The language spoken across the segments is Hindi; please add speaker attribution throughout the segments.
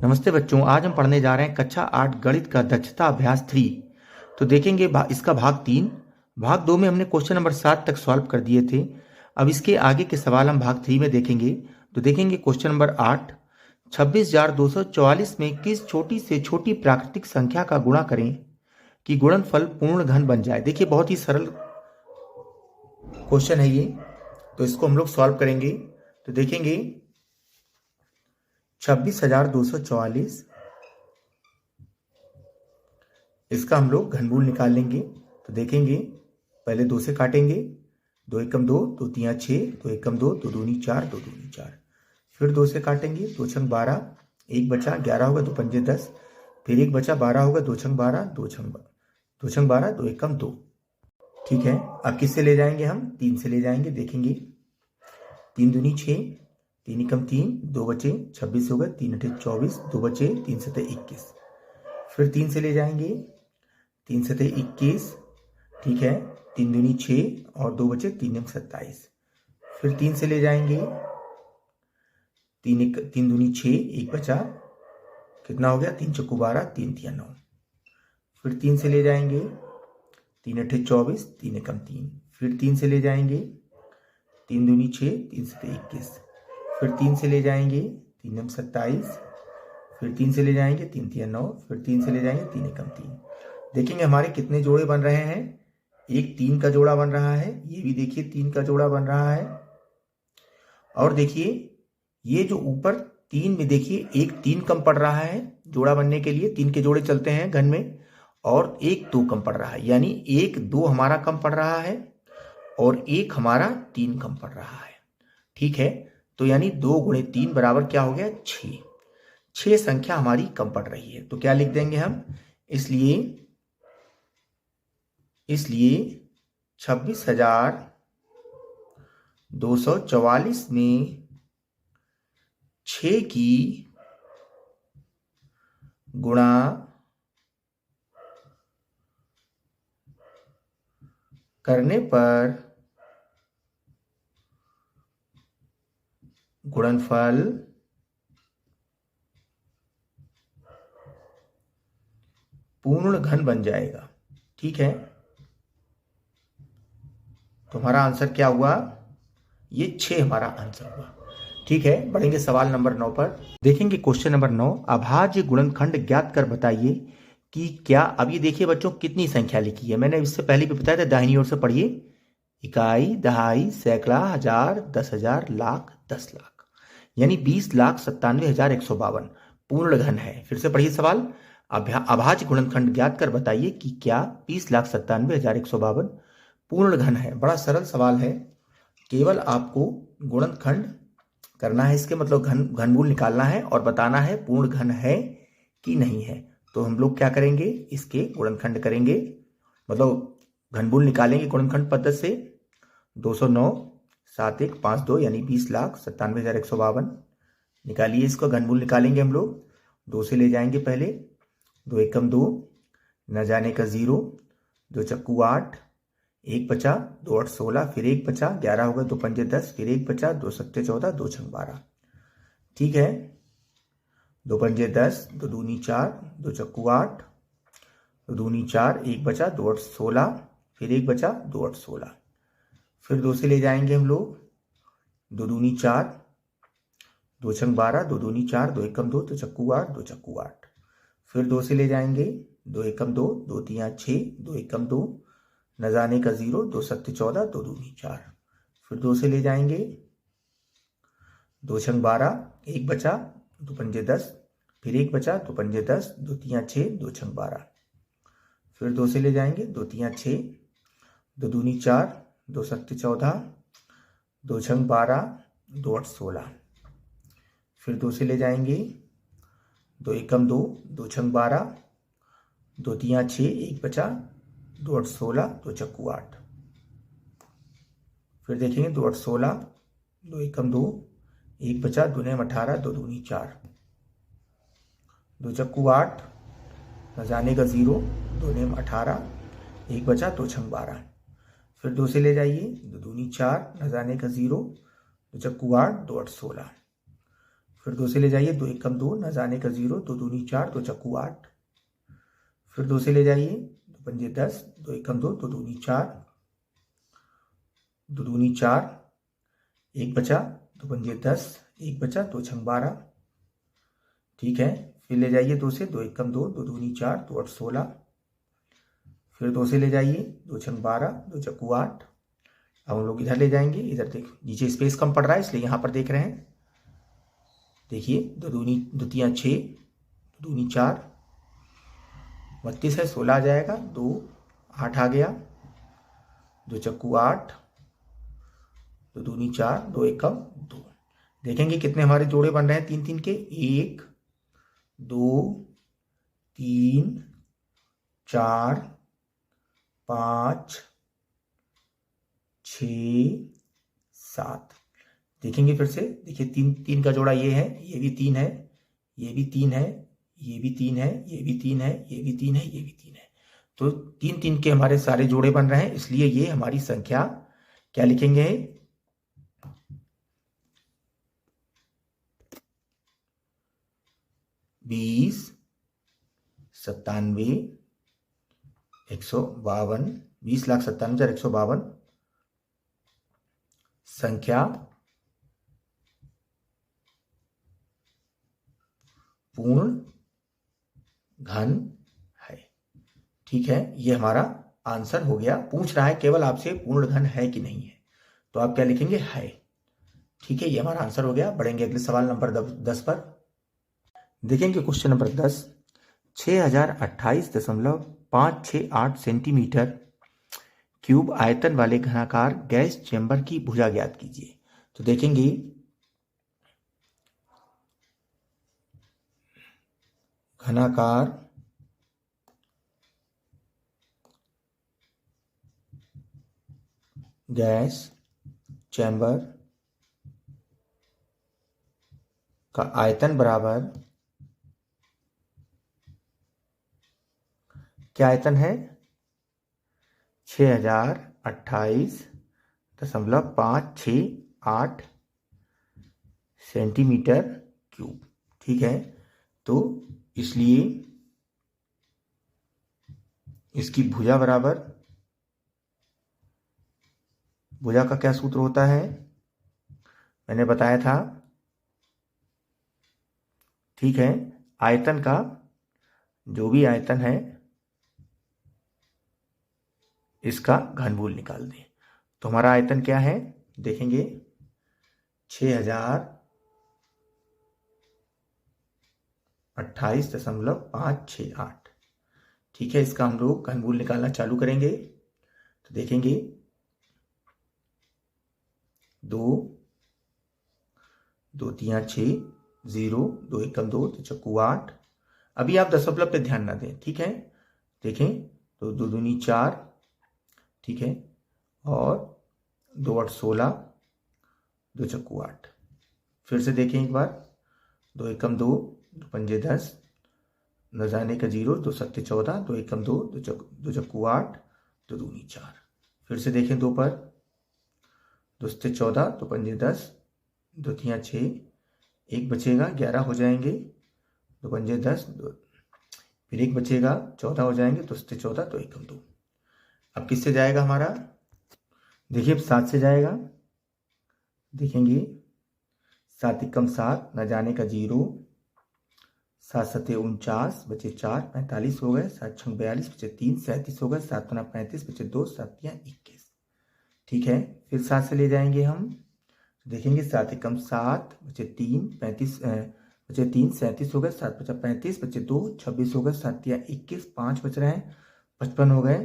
Speaker 1: नमस्ते बच्चों, आज हम पढ़ने जा रहे हैं कक्षा 8 गणित का दक्षता अभ्यास 3। तो देखेंगे इसका भाग 3। भाग 2 में हमने क्वेश्चन नंबर 7 तक सॉल्व कर दिए थे। अब इसके आगे के सवाल हम भाग 3 में देखेंगे। तो देखेंगे क्वेश्चन नंबर 8, 26,244 में किस छोटी से छोटी प्राकृतिक संख्या का गुणा करें कि गुणनफल पूर्ण घन बन जाए। देखिए, बहुत ही सरल क्वेश्चन है ये, तो इसको हम लोग सॉल्व करेंगे। तो देखेंगे 26,244, इसका हम लोग घनमूल निकाल लेंगे। तो देखेंगे, पहले 2 से काटेंगे, 2 एकम 2, 2 तिया 6, 2 एकम 2, 2 दूनी 4, 2 दूनी 4। फिर 2 से काटेंगे, 2 छंग 12, 1 बचा, 11 होगा, 2 पंजे 10, फिर 1 बचा, 12 होगा, 2 छंग 12, 2 छंग 12, 2 एकम 2। ठीक है, अब किससे ले जाएंगे हम? 3 से ले जाएंगे। देखेंगे 3 दूनी 6, 3 एकम 3, 2 बचे, 26 हो गए, 3 अठे 24, 2 बचे, 3 सते 21। फिर 3 से ले जाएंगे, 3 सते 21। ठीक है, 3 दूनी 6 और 2 बचे, 3 अंक 27। फिर 3 से ले जाएंगे, 3 दूनी 6, 1 बचा, कितना हो गया? 3 चक्कू 12, 3 तिया 9। फिर 3 से ले जाएंगे, 3 अठे 24, 3 एकम 3। फिर 3 से ले जाएंगे, 3 दूनी 6, 3 सते 21। फिर 3 से ले जाएंगे, 3 अंक 27। फिर 3 से ले जाएंगे, 3 तिया 9। फिर 3 से ले जाएंगे, 3 एकम 3। देखेंगे हमारे कितने जोड़े बन रहे हैं। एक 3 का जोड़ा बन रहा है, ये भी देखिए 3 का जोड़ा बन रहा है। और देखिए ये जो ऊपर 3 में देखिए एक 3 कम पड़ रहा है जोड़ा बनने के लिए। 3 के जोड़े चलते हैं घन में, और एक 2 कम पड़ रहा है, यानी 1 2 हमारा कम पड़ रहा है और 1 हमारा 3 कम पड़ रहा है। ठीक है, तो यानी 2 गुणे 3 बराबर क्या हो गया? 6। 6 संख्या हमारी कम पड़ रही है, तो क्या लिख देंगे हम? इसलिए 26,244 में 6 की गुणा करने पर गुणनफल पूर्ण घन बन जाएगा। ठीक है, तुम्हारा आंसर क्या हुआ? ये 6 हमारा आंसर हुआ। ठीक है, बढ़ेंगे सवाल नंबर 9 पर। देखेंगे क्वेश्चन नंबर 9, अभाज्य गुणनखंड ज्ञात कर बताइए कि क्या। अब ये देखिए बच्चों, कितनी संख्या लिखी है। मैंने इससे पहले भी बताया था, दाहिनी ओर से पढ़िए। इकाई, दहाई, सैकड़ा, हजार, 10,000, लाख, 10 लाख, यानी 20,97,152 पूर्ण घन है। फिर से पढ़िए सवाल। अभाज्य गुणनखंड ज्ञात कर बताइए कि क्या 20,97,152 पूर्ण घन है। बड़ा सरल सवाल है, केवल आपको गुणनखंड करना है, इसके मतलब घनमूल निकालना है और बताना है पूर्ण घन है कि नहीं है। तो हम लोग क्या करेंगे? इसके गुणनखंड करेंगे, मतलब घनमूल निकालेंगे गुणनखंड पद्धति से। 209, 7 1 5 2, यानी 20,97,152 निकालिए। इसका घनमूल निकालेंगे हम लोग। 2 से ले जाएंगे पहले, 2 एकम 2, न जाने का 0, 2 चक्कू 8, 1 बचा, 2 8 16, फिर 1 बचा, 11 होगा, 2 पंजे 10, फिर 1 बचा, 2 सत्ते 14, 2 छंग 12। ठीक है, 2 पंजे 10, 2 दूनी 4, 2 चक्कू 8, 2 दूनी 4, 1 बचा, 2 8 16, फिर 1 बचा, 2 8 16। फिर 2 से ले जाएंगे हम लोग, 2 दूनी 4, 2 छंग 12, 2 दूनी 4, 2 एकम 2, 2 चक्कू 8, 2 चक्कू 8। फिर 2 से ले जाएंगे, 2 एकम 2, 2 तिया 6, 2 एकम 2, न जाने का 0, 2 सत्ते 14, 2 दूनी 4। फिर 2 से ले जाएंगे, 2 छंग 12, 1 बचा, 2 पंजे 10, फिर 1 बचा, 2 पंजे 10, 2 तिया 6, 2 छंग 12। फिर 2 से ले जाएंगे, 2 तिया 6, 2 दूनी 4, 2 सत्ते 14, 2 छंग 12, 2 8 16। फिर 2 से ले जाएंगे, 2 एकम 2, 2 छंग 12, 2 तिया 6, 1 बचा, 2 8 16, 2 चक्कू 8। फिर देखेंगे 2 8 16, 2 एकम 2, 1 बचा, 2 नेम 18, 2 दूनी 4, 2 चक्कू 8, न जाने का 0, 2 नेम 18, 1 बचा, 2 छंग 12। फिर 2 से ले जाइए, 2 दूनी 4, न जाने का 0, 2 चक्कू 8, 2 8 16। फिर 2 से ले जाइए, 2 एकम 2, न जाने का 0, 2 दूनी 4, 2 चक्कू 8। फिर 2 से ले जाइए, 2 पंजे 10, 2 एकम 2, 2 दूनी 4, 2 दूनी 4, 1 बचा, 2 पंजे 10, 1 बचा, 2 छंग 12। ठीक है, फिर ले जाइए 2 से, 2 एकम 2, 2 दूनी 4, 2 8 16। फिर 2 से ले जाइए, 2 छंग 12, 2 चक्कू 8। अब हम लोग इधर ले जाएंगे, इधर देख नीचे स्पेस कम पड़ रहा है इसलिए यहाँ पर देख रहे हैं। देखिए 2 दूनी 2 तियां 6, 2 दूनी 4, 32 है, 16 आ जाएगा, 2 8 आ गया, 2 चक्कू 8, 2 दूनी 4, 2 एकम 2। देखेंगे कितने हमारे जोड़े बन रहे हैं 3 3 के, 1 2 3 4 5 6 7। देखेंगे फिर से, देखिए 3 3 का जोड़ा ये है, ये भी 3 है, ये भी 3 है, ये भी 3 है, ये भी 3 है, ये भी 3 है, ये भी 3 है। तो 3 3 के हमारे सारे जोड़े बन रहे हैं, इसलिए ये हमारी संख्या क्या लिखेंगे, 20 97 152, 20,97,152 संख्या पूर्ण घन है। ठीक है, ये हमारा आंसर हो गया। पूछ रहा है केवल आपसे पूर्ण घन है कि नहीं है, तो आप क्या लिखेंगे, है। ठीक है, ये हमारा आंसर हो गया। बढ़ेंगे अगले सवाल नंबर 10 पर। देखेंगे क्वेश्चन नंबर 10, 6028.568 सेंटीमीटर क्यूब आयतन वाले घनाकार गैस चेंबर की भुजा ज्ञात कीजिए। तो देखेंगे घनाकार गैस चैम्बर का आयतन बराबर, क्या आयतन है, 6028.568 सेंटीमीटर क्यूब। ठीक है, तो इसलिए इसकी भुजा बराबर, भुजा का क्या सूत्र होता है, मैंने बताया था। ठीक है, आयतन का जो भी आयतन है इसका घनमूल निकाल दें। तो हमारा आयतन क्या है, देखेंगे 6028.568। ठीक है, इसका हम लोग घनमूल निकालना चालू करेंगे। तो देखेंगे 2 2 तियां 6, 0, 2 एकम 2, तो चक्कू 8। अभी आप दशमलव पे ध्यान ना दें। ठीक है, देखें तो 2 दूनी 4, ठीक है, और 2 8 16, 2 चक्कू 8। फिर से देखें एक बार, 2 एकम 2, 2 पंजे 10, न जाने का 0, 2 सत्ते 14, 2 एकम 2, 2 चक्कू 8, 2 दूनी 4। फिर से देखें 2 पर, 2 सत्ते 14, 2 पंजे 10, 2 तियां 6, 1 बचेगा, 11 हो जाएंगे, 2 पंजे 10, फिर 1 बचेगा, 14 हो जाएंगे, 2 सत्ते 14, 2 एकम 2। अब किससे जाएगा हमारा, देखिए अब 7 से जाएगा। देखेंगे 7 एकम 7, न जाने का 0, 7 सत्ते 49, बचे 4, 45 हो गए, 7 छंग 42, बचे 3, 37 हो गए, 7 पना 35, बचे 2, 7 तियां 21। ठीक है, फिर 7 से ले जाएंगे हम, देखेंगे 7 एकम 7, बचे 3, 35, बचे 3, 37 हो गए, 7 बचा 35, बचे 2, 26 हो गए, 7 तियां 21, 5 बच रहे हैं, 55 हो गए,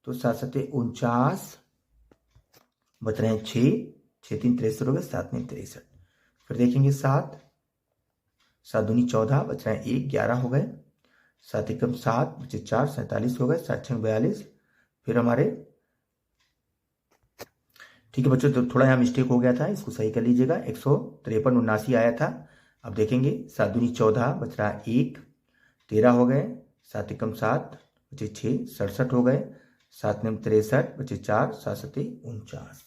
Speaker 1: तो 7 सत्ते 49, बच रहे हैं 6, 6 3 63 हो गए, 7 9 63। फिर देखेंगे 7 7 दूनी 14, बच रहे हैं 1, 11 हो गए, 7 एकम 7, बचे 4, 47 हो गए, 7 छंग 42। फिर हमारे, ठीक है बच्चों, तो थोड़ा यहाँ मिस्टेक हो गया था, इसको सही कर लीजिएगा। 153 79 आया था। अब देखेंगे 7 दूनी 14, बच रहा 1, 13 हो गए, 7 एकम 7, बचे 6, 67 हो गए, 7 9 63, बचे 4, 7 सत्ते 49।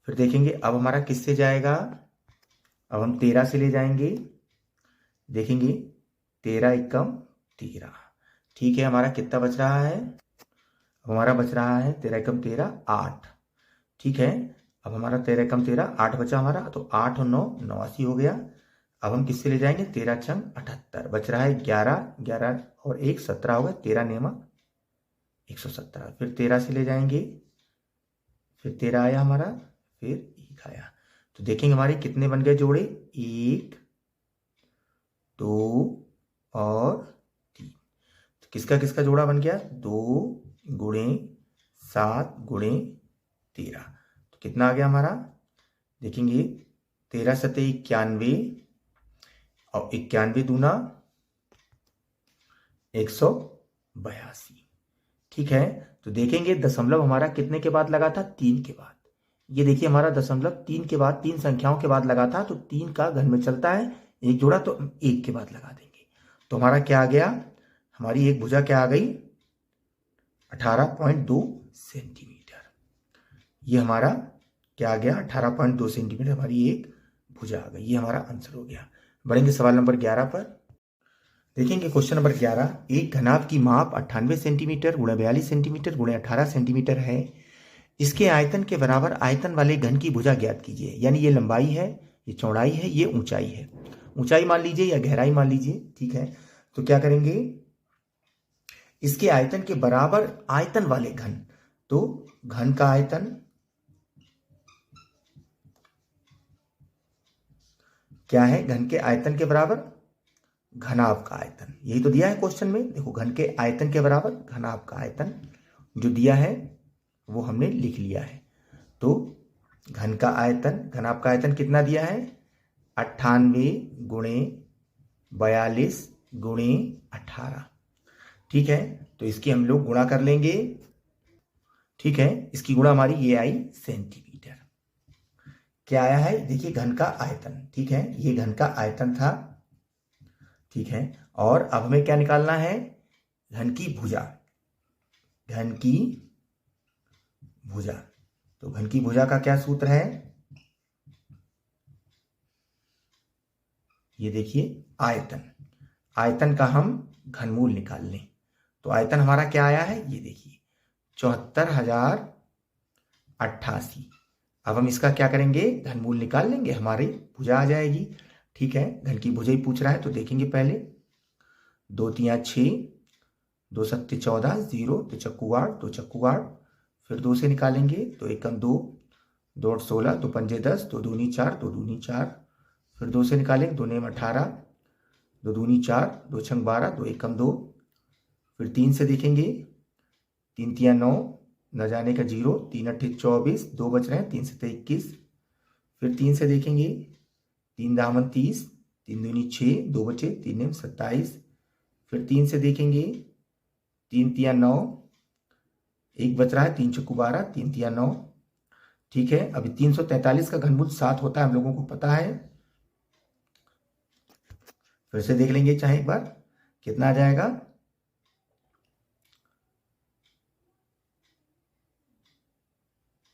Speaker 1: फिर देखेंगे अब हमारा किससे जाएगा, अब हम 13 से ले जाएंगे। देखेंगे 13 एकम 13। ठीक है, हमारा कितना बच रहा है? हमारा बच रहा है 13 एकम 13 8। ठीक है, अब हमारा 13 एकम 13 8 बचा हमारा, तो 8 और 9 89 हो गया। अब हम किससे ले जाएंगे? 13 छंग 78, बच रहा है 11 11 और 1 17 होगा, 13 नेमा 117। फिर 13 से ले जाएंगे, फिर 13 आया हमारा, फिर 1 आया। तो देखेंगे हमारे कितने बन गए जोड़े? 1 2 और 3। तो किसका किसका जोड़ा बन गया? 2 गुणे 7 गुणे 13। तो कितना आ गया हमारा? देखेंगे 13 सते 91 और 91 दूना 182। ठीक है, तो देखेंगे दशमलव हमारा कितने के बाद लगा था? 3 के बाद। ये देखिए हमारा दशमलव 3 के बाद, 3 संख्याओं के बाद लगा था, तो 3 का घन में चलता है एक जोड़ा, तो 1 के बाद लगा देंगे। तो हमारा क्या आ गया? हमारी एक भुजा क्या आ गई? 18.2 सेंटीमीटर। ये हमारा क्या आ गया? 18.2 सेंटीमीटर हमारी एक भुजा आ गई। ये हमारा आंसर हो गया। बढ़ेंगे सवाल नंबर 11 पर। देखेंगे क्वेश्चन नंबर 11, एक घनाभ की माप 98 सेंटीमीटर गुणे 42 सेंटीमीटर गुणे 18 सेंटीमीटर है। इसके आयतन के बराबर आयतन वाले घन की भुजा ज्ञात कीजिए। यानी ये लंबाई है, ये चौड़ाई है, ये ऊंचाई है। ऊंचाई मान लीजिए या गहराई मान लीजिए। ठीक है, तो क्या करेंगे? इसके आयतन के बराबर आयतन वाले घन, तो घन का आयतन क्या है? घन के आयतन के बराबर घनाभ का आयतन। यही तो दिया है क्वेश्चन में। देखो, घन के आयतन के बराबर घनाभ का आयतन जो दिया है वो हमने लिख लिया है। तो घन का आयतन, घनाभ का आयतन कितना दिया है? 98 गुणे 42 गुणे 18। ठीक है, तो इसकी हम लोग गुणा कर लेंगे। ठीक है, इसकी गुणा हमारी ये आई सेंटीमीटर। क्या आया है? देखिए घन का आयतन। ठीक है, ये घन का आयतन था। ठीक है, और अब हमें क्या निकालना है? घन की भुजा। घन की भुजा, तो घन की भुजा का क्या सूत्र है? ये देखिए आयतन, आयतन का हम घनमूल निकाल लें। तो आयतन हमारा क्या आया है? ये देखिए 74,088। अब हम इसका क्या करेंगे? घनमूल निकाल लेंगे, हमारी भुजा आ जाएगी। ठीक है, घन की भुजा ही पूछ रहा है, तो देखेंगे पहले 2 तिया 6, 2 सत्ते 14, 0 तो चक्कू 8, 2 चक्कू 8। फिर 2 से निकालेंगे तो एकम 2, 2 8 16, 2 पंजे 10, 2 दूनी 4, 2 दूनी 4। फिर 2 से निकालेंगे, 2 नेम 18, 2 दूनी 4, 2 छंग 12, 2 एकम 2। फिर 3 से देखेंगे, 3 तिया 9, न जाने का 0, 3 अट्ठे 24, 2 बच रहे हैं, 3 सत्ते 21। फिर 3 से देखेंगे, 3 दामन 30, 3 दूनी 6, 2 बचे, 3 नेम 27। फिर 3 से देखेंगे, 3 तिया 9, 1 बच रहा है, 3 चक्कू 12, 3 तिया 9। ठीक है, अभी 343 का घनमूल 7 होता है, हम लोगों को पता है। फिर से देख लेंगे चाहे एक बार, कितना आ जाएगा?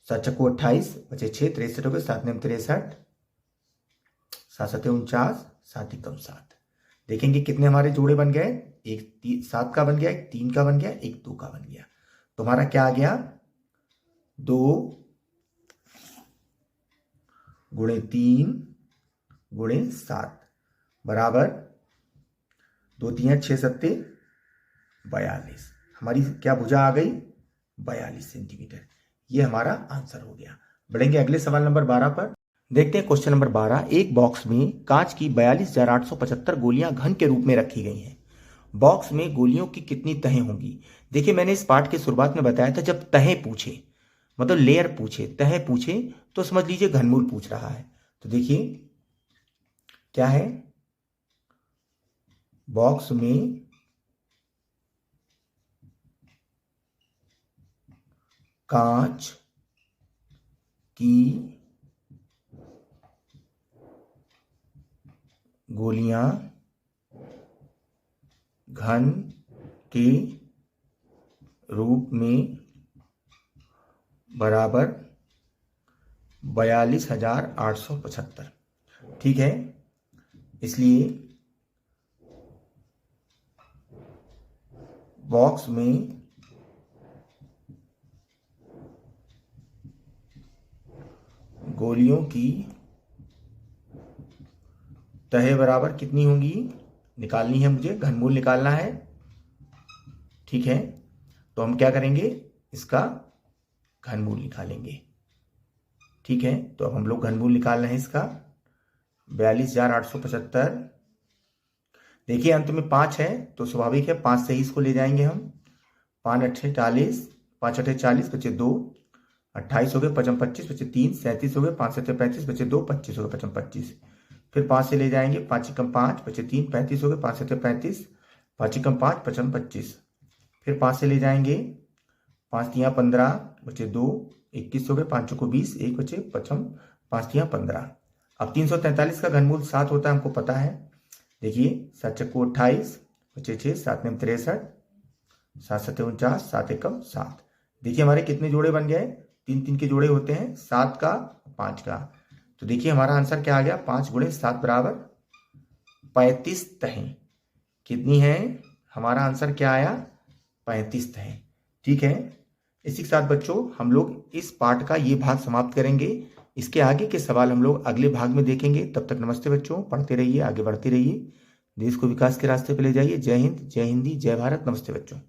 Speaker 1: 7 चक्कू 28, बचे 6, 63 हो गए, 7 नेम 63, 7 सत्ते 49, 7 एकम 7। देखेंगे कितने हमारे जोड़े बन गए? एक 7 का बन गया, एक 3 का बन गया, एक 2 का बन गया। तो हमारा क्या आ गया? 2 गुणे 3 गुणे 7 बराबर 2 तिया 6 सत्ते 42। हमारी क्या भुजा आ गई? 42 सेंटीमीटर। ये हमारा आंसर हो गया। बढ़ेंगे अगले सवाल नंबर 12 पर। देखते हैं क्वेश्चन नंबर 12, एक बॉक्स में कांच की 42,875 गोलियां घन के रूप में रखी गई हैं। बॉक्स में गोलियों की कितनी तहें होंगी? देखिए मैंने इस पाठ के शुरुआत में बताया था, जब तहें पूछे मतलब लेयर पूछे, तहें पूछे, तो समझ लीजिए घनमूल पूछ रहा है। तो देखिए क्या है? बॉक्स में कांच की गोलियां घन के रूप में बराबर 42,875। ठीक है, इसलिए बॉक्स में गोलियों की तह बराबर कितनी होंगी निकालनी है, मुझे घनमूल निकालना है। ठीक है, तो हम क्या करेंगे, इसका घनमूल निकालेंगे। ठीक है, तो अब हम लोग घनमूल निकाल रहे हैं इसका 42,875। देखिए अंत में 5 है तो स्वाभाविक है 5 से ही इसको ले जाएंगे हम। 5 अट्ठे 40, 5 अट्ठे 40 बचे 2, 28 हो गए, 55 25 बचे 3, 37 हो गए, 5 सत्ते 35 बचे 2, 25 हो गए, 55 25। फिर 5 से ले जाएंगे, 5 एकम 5 बचे 3, 35 हो गए, 5 सत्ते 35, 5 एकम 5 55 25। फिर 5 से ले जाएंगे, 5 तियाँ 15 बचे 2, 21 हो गए, 5 चौको 20, 1 बचे 55, 5 तियाँ 15। अब 343 का घनमूल 7 होता है, हमको पता है। देखिए 7 चक्को 28 बचे 6, 7 में 63, 7 सत्ते 49, 7 एकम 7। देखिए हमारे कितने जोड़े बन गए, 3 के जोड़े होते हैं, 7 का 5 का। तो देखिए हमारा आंसर क्या आ गया, 5 गुणे 7 बराबर 35 तहें। कितनी है, हमारा आंसर क्या आया, 35 तहें। ठीक है, इसी के साथ बच्चों हम लोग इस पाठ का ये भाग समाप्त करेंगे। इसके आगे के सवाल हम लोग अगले भाग में देखेंगे। तब तक नमस्ते बच्चों, पढ़ते रहिए, आगे बढ़ते रहिए, देश को विकास के रास्ते पर ले जाइए। जय हिंद, जय हिंदी, जय भारत। नमस्ते बच्चों।